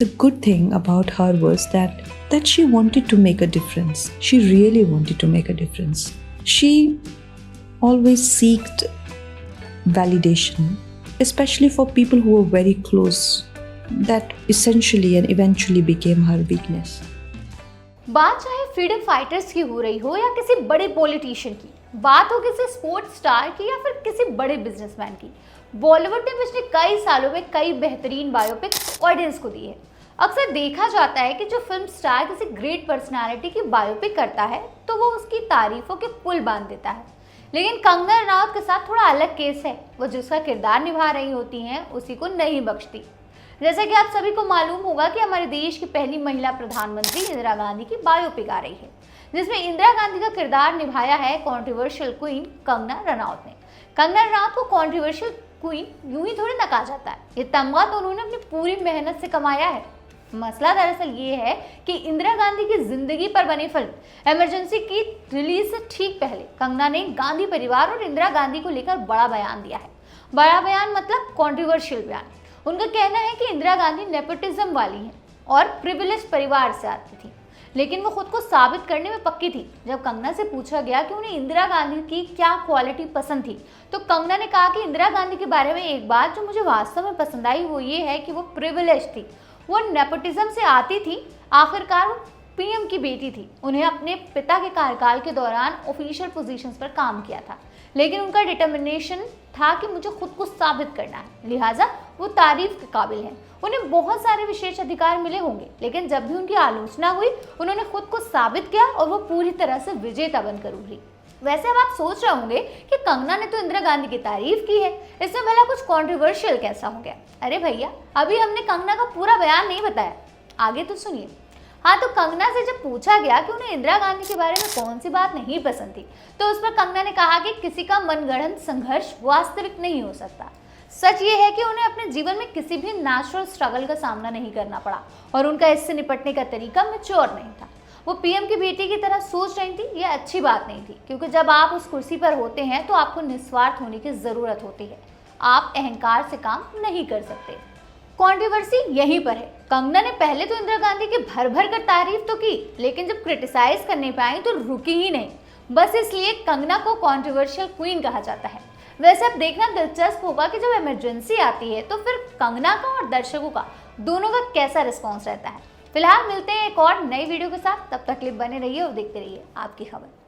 The good thing about her was that she wanted to make a difference. She really wanted to make a difference. She always sought validation, especially for people who were very close. That essentially and eventually became her weakness. बात चाहे freedom fighters की हो रही हो या किसी बड़े politician की, बात हो किसी स्पोर्ट्स स्टार की या फिर किसी बड़े बिजनेसमैन की, बॉलीवुड ने पिछले कई सालों में कई बेहतरीन बायोपिक ऑडियंस को दी है। अक्सर देखा जाता है कि जो फिल्म स्टार किसी ग्रेट पर्सनालिटी की बायोपिक करता है तो वो उसकी तारीफों के पुल बांध देता है, लेकिन कंगना रनावत के साथ थोड़ा अलग केस है। वो जिसका किरदार निभा रही होती हैं उसी को नहीं बख्शती। जैसा कि आप सभी को मालूम होगा कि हमारे देश की पहली महिला प्रधानमंत्री इंदिरा गांधी की बायोपिक आ रही है, जिसमें इंदिरा गांधी का किरदार निभाया है कंट्रोवर्शियल क्वीन कंगना रनावत ने। कंगना रनावत को कंट्रोवर्शियल क्वीन यूं ही थोड़ी ना कहा जाता है, ये तमगा तो उन्होंने अपनी पूरी मेहनत से कमाया है। मसला दरअसल ये है कि इंदिरा गांधी की जिंदगी पर बनी फिल्म इमरजेंसी की रिलीज से ठीक पहले कंगना ने गांधी परिवार और इंदिरा गांधी को लेकर बड़ा बयान दिया है। बड़ा बयान मतलब कंट्रोवर्शियल बयान। उनका कहना है कि इंदिरा गांधी नेपोटिज्म वाली हैं और प्रिविलेज परिवार से आती थी, लेकिन वो खुद को साबित करने में पक्की थी। जब कंगना से पूछा गया कि उन्हें इंदिरा गांधी की क्या क्वालिटी पसंद थी, तो कंगना ने कहा कि इंदिरा गांधी के बारे में एक बात जो मुझे वास्तव में पसंद आई वो ये है कि वो प्रिविलेज थी, वो नेपोटिज्म से आती थी। आखिरकार वो पीएम की बेटी थी। उन्हें अपने पिता के कार्यकाल के दौरान ऑफिशियल पोजीशंस पर काम किया था, लेकिन उनका डिटर्मिनेशन था कि मुझे खुद को साबित करना है, लिहाजा वो तारीफ के काबिल हैं। उन्हें बहुत सारे विशेष अधिकार मिले होंगे, लेकिन जब भी उनकी आलोचना हुई उन्होंने खुद को साबित किया और वो पूरी तरह से विजेता बनकर उभरी। वैसे अब आप सोच रहे होंगे कि कंगना ने तो इंदिरा गांधी की तारीफ की है, इसमें भला कुछ कंट्रोवर्शियल कैसा हो गया? अरे भैया, अभी हमने कंगना का पूरा बयान नहीं बताया, आगे तो सुनिए। हाँ, तो कंगना से जब पूछा गया कि उन्हें इंदिरा गांधी के बारे में कौन सी बात नहीं पसंद थी, तो उस पर कंगना ने कहा कि किसी का मनगढ़ंत संघर्ष वास्तविक नहीं हो सकता। सच ये है कि उन्हें अपने जीवन में किसी भी नेचुरल स्ट्रगल का सामना नहीं करना पड़ा और उनका इससे निपटने का तरीका मैच्योर नहीं था। वो पीएम की बेटी की तरह सोच रही थी, ये अच्छी बात नहीं थी, क्योंकि जब आप उस कुर्सी पर होते हैं तो आपको निस्वार्थ होने की जरूरत होती है। आप अहंकार से काम नहीं कर सकते। कंट्रोवर्सी यहीं पर है। कंगना ने पहले तो इंदिरा गांधी की भर भर कर तारीफ तो की, लेकिन जब क्रिटिसाइज करने पे आई तो रुकी ही नहीं। बस इसलिए कंगना को कंट्रोवर्शियल क्वीन कहा जाता है। वैसे अब देखना दिलचस्प होगा कि जब इमरजेंसी आती है तो फिर कंगना का और दर्शकों का दोनों का कैसा रिस्पॉन्स रहता है। फिलहाल मिलते हैं एक और नई वीडियो के साथ, तब तक के लिए बने रहिए और देखते रहिए आपकी खबर।